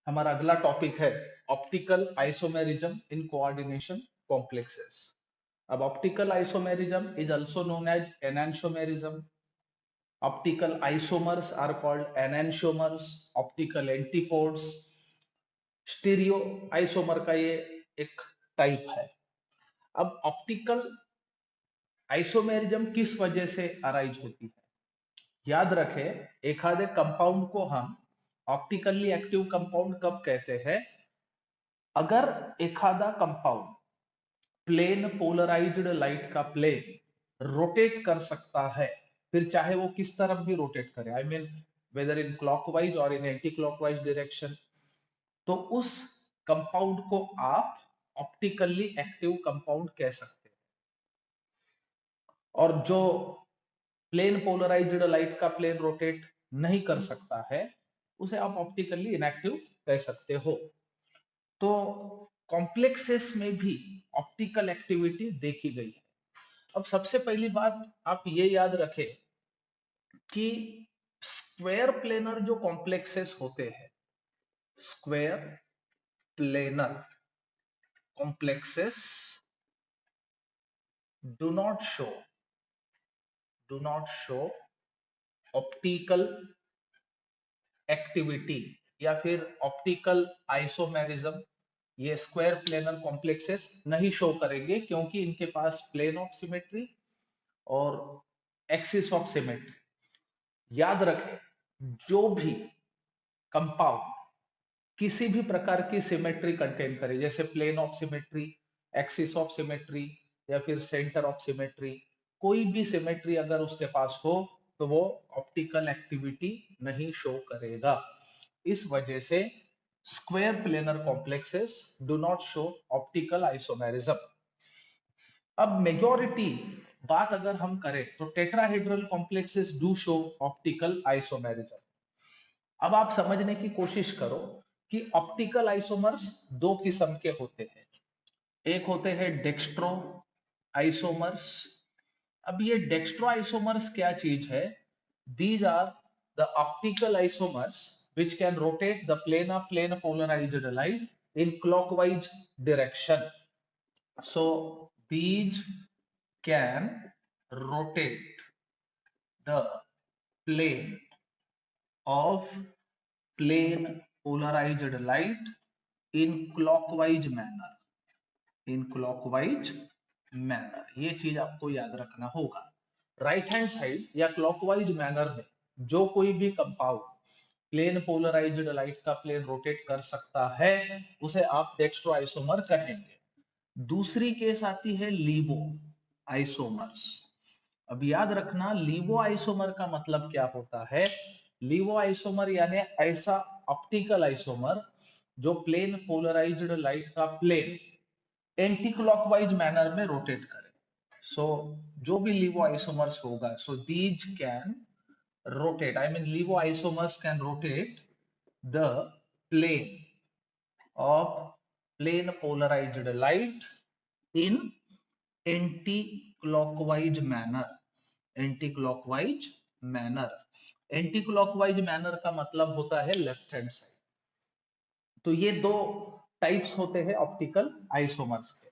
हमारा अगला टॉपिक है optical isomerism in coordination complexes. अब optical isomerism is also known as enantiomerism. Optical isomers are called enantiomers, optical antipodes. Stereo isomer का ये एक type है। अब ऑप्टिकल आइसोमेरिज्म किस वजह से अराइज होती है? याद रखें, एखादे कंपाउंड को हम ऑप्टिकली एक्टिव कंपाउंड कब कहते हैं? अगर एखादा कंपाउंड प्लेन पोलराइज्ड लाइट का प्लेन रोटेट कर सकता है, फिर चाहे वो किस तरफ भी रोटेट करे, I mean whether in clockwise और इन एंटी क्लॉकवाइज डायरेक्शन, तो उस कंपाउंड को आप ऑप्टिकली एक्टिव कंपाउंड कह सकते हैं। और जो प्लेन पोलराइज्ड लाइट का प्लेन रोटेट नहीं कर सकता है, उसे आप ऑप्टिकली इनएक्टिव कह सकते हो। तो कॉम्प्लेक्सेस में भी ऑप्टिकल एक्टिविटी देखी गई है। अब सबसे पहली बात आप ये याद रखें कि स्क्वायर प्लेनर जो कॉम्प्लेक्सेस होते हैं, square planar complexes do not show optical activity या फिर ऑप्टिकल आइसोमेरिज्म। ये स्क्वायर प्लेनर कॉम्प्लेक्सेस नहीं शो करेंगे क्योंकि इनके पास प्लेन ऑफ सिमेट्री और एक्सिस ऑफ सिमेट्री। याद रखें, जो भी कंपाउंड किसी भी प्रकार की सिमेट्री कंटेन करे, जैसे plane of symmetry, axis of symmetry या फिर सेंटर ऑफ सिमेट्री, कोई भी सिमेट्री अगर उसके पास हो तो वो ऑप्टिकल एक्टिविटी नहीं शो करेगा। इस वजह से square planar complexes do not show optical isomerism. अब मेजॉरिटी बात अगर हम करें तो tetrahedral complexes do show optical isomerism. अब आप समझने की कोशिश करो कि ऑप्टिकल आइसोमर्स दो किस्म के होते हैं। एक होते हैं डेक्स्ट्रो आइसोमर्स। अब ये डेक्स्ट्रो आइसोमर्स क्या चीज है? These are the optical isomers which can rotate the plane polarized light in clockwise direction. So these can rotate the plane of plane polarized light in clockwise manner, in clockwise manner. ये चीज आपको याद रखना होगा। Right hand side या clockwise manner में जो कोई भी कंपाउंड प्लेन पोलराइज्ड लाइट का प्लेन रोटेट कर सकता है, उसे आप डेक्स्ट्रो आइसोमर कहेंगे। दूसरी केस आती है लीवो आइसोमर्स। अब याद रखना, लीवो आइसोमर का मतलब क्या होता है? लीवो आइसोमर यानी ऐसा ऑप्टिकल आइसोमर जो प्लेन पोलराइज्ड लाइट का प्लेन एंटी क्लॉकवाइज मैनर में रोटेट करे। सो जो भी लीवो आइसोमर्स होगा, so these can rotate, I mean laevo isomers can rotate the plane of plane polarized light in anti-clockwise manner, anti-clockwise manner। anti-clockwise manner का मतलब होता है left hand side. तो ये दो टाइप्स होते हैं ऑप्टिकल आइसोमर्स के।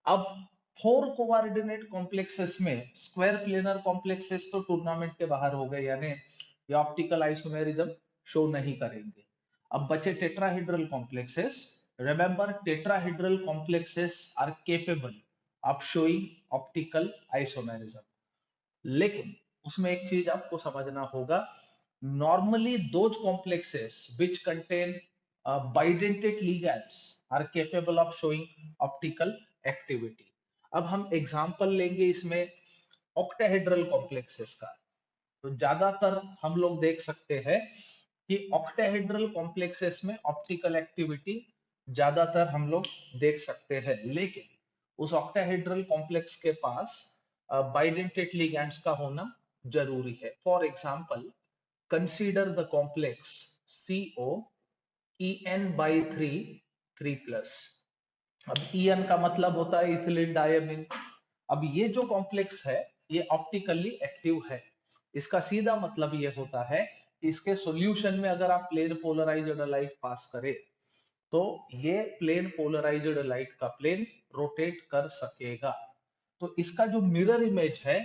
अब फोर कोऑर्डिनेट कॉम्प्लेक्सेस में स्क्वायर प्लेनर कॉम्प्लेक्सेस तो टूर्नामेंट के बाहर हो गए, यानी ये ऑप्टिकल आइसोमेरिज्म शो नहीं करेंगे। अब बचे tetrahedral complexes. Remember, tetrahedral complexes are capable of showing optical isomerism. लेकिन उसमें एक चीज आपको समझना होगा, normally those complexes which contain bidentate ligands are capable of showing optical activity। अब हम एग्जांपल लेंगे इसमें ऑक्टाहेड्रल कॉम्प्लेक्सेस का। तो ज्यादातर हम लोग देख सकते हैं कि ऑक्टाहेड्रल कॉम्प्लेक्सेस में ऑप्टिकल एक्टिविटी ज्यादातर हम लोग देख सकते हैं, लेकिन उस ऑक्टाहेड्रल कॉम्प्लेक्स के पास बाइडेंटेट लिगैंड्स का होना जरूरी है। For example, consider the complex CO En by 3 plus. अब En का मतलब होता है इथिलीन डायमीन। अब ये जो कॉम्प्लेक्स है ये ऑप्टिकली एक्टिव है। इसका सीधा मतलब ये होता है इसके सॉल्यूशन में अगर आप प्लेन पोलराइज्ड लाइट पास करें तो ये प्लेन पोलराइज्ड लाइट का प्लेन रोटेट कर सकेगा। तो इसका जो मिरर इमेज है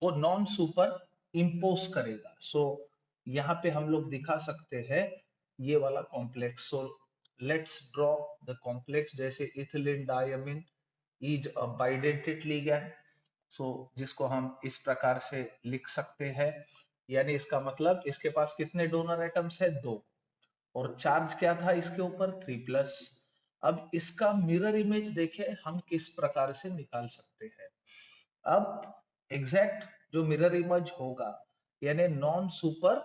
वो नॉन सुपर इम्पोज करेगा। सो यहाँ पे हम लोग दिखा सकते हैं ये वाला complex. So let's draw the complex, जैसे ethylene diamine is a bidentate ligand. So जिसको हम इस प्रकार से लिख सकते हैं, यानी इसका मतलब इसके पास कितने डोनर एटम्स है? 2। और चार्ज क्या था इसके ऊपर? 3+। अब इसका मिरर इमेज देखें हम किस प्रकार से निकाल सकते हैं। अब एग्जैक्ट जो मिरर इमेज होगा, यानी नॉन सुपर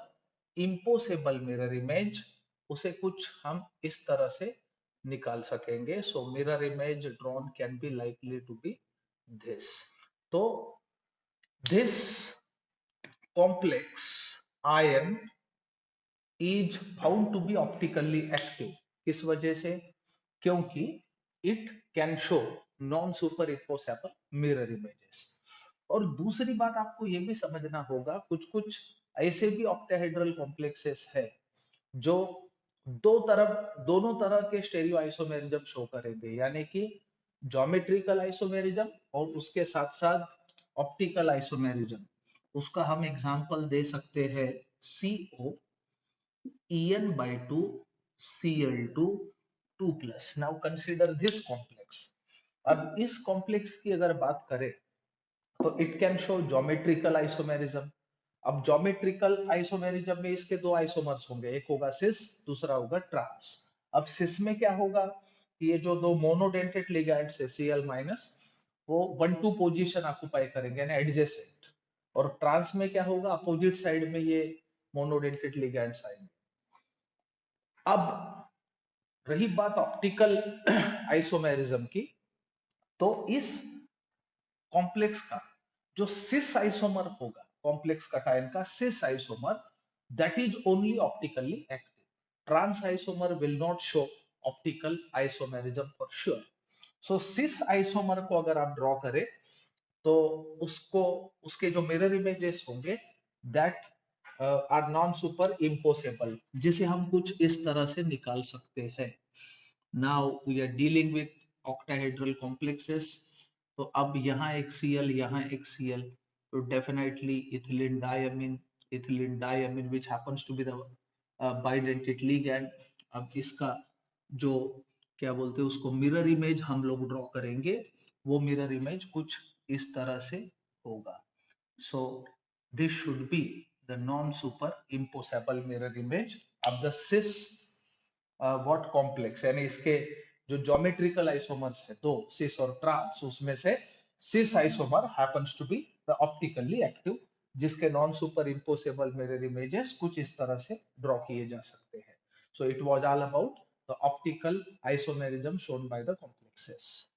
इम्पोसेबल मिरर इमेज, उसे कुछ हम इस तरह से निकाल सकेंगे। So mirror image drawn can be likely to be this. तो this complex ion is found to be optically active। किस वजह से? क्योंकि it can show non superimposable mirror images। और दूसरी बात आपको यह भी समझना होगा, कुछ कुछ ऐसे भी ऑक्टाहेड्रल कॉम्प्लेक्सेस है जो दोनों तरह के स्टेरियो आइसोमेरिज्म शो करेंगे, यानी कि ज्योमेट्रिकल आइसोमेरिज्म और उसके साथ साथ ऑप्टिकल आइसोमेरिज्म। उसका हम एग्जांपल दे सकते हैं CO En/2 Cl2 2+। Now consider this complex. अब इस कॉम्प्लेक्स की अगर बात करें तो it can show geometrical isomerism. अब ज्योमेट्रिकल आइसोमेरिज्म में इसके दो आइसोमर्स होंगे, एक होगा सिस, दूसरा होगा ट्रांस। अब सिस में क्या होगा कि ये जो दो मोनोडेंटेड लिगैंड्स है Cl- वो 1-2 पोजीशन ऑक्युपाई करेंगे, यानी एडजेसेंट। और ट्रांस में क्या होगा? अपोजिट साइड में ये मोनोडेंटेड लिगैंड्स आएंगे। अब रही बात ऑप्टिकल आइसोमेरिज्म की, तो इस कॉम्प्लेक्स का जो सिस आइसोमर होगा, कॉम्प्लेक्स कटायन का cis isomer, that is only optically active. Trans isomer will not show optical isomerism for sure. So cis isomer को अगर आप ड्रॉ करें तो उसको उसके जो मिरर इमेजेस होंगे that are non super imposable, जिसे हम कुछ इस तरह से निकाल सकते हैं। Now we are dealing with octahedral complexes. तो अब यहाँ एक Cl, यहाँ एक Cl, तो definitely ethylene diamine which happens to be the bidentate ligand. अब इसका जो क्या बोलते हैं उसको मिरर इमेज हम लोग ड्रॉ करेंगे, वो मिरर इमेज कुछ इस तरह से होगा। So this should be the non super इम्पोसेबल mirror image of the cis what complex, यानी इसके जो ज्योमेट्रिकल आइसोमर्स है दो, सिस और ट्रांस, उसमें से cis isomer happens to be the optically active, जिसके नॉन सुपर इम्पोसेबल मिरर इमेजेस कुछ इस तरह से ड्रॉ किए जा सकते हैं। So it was all about the optical isomerism shown by the complexes.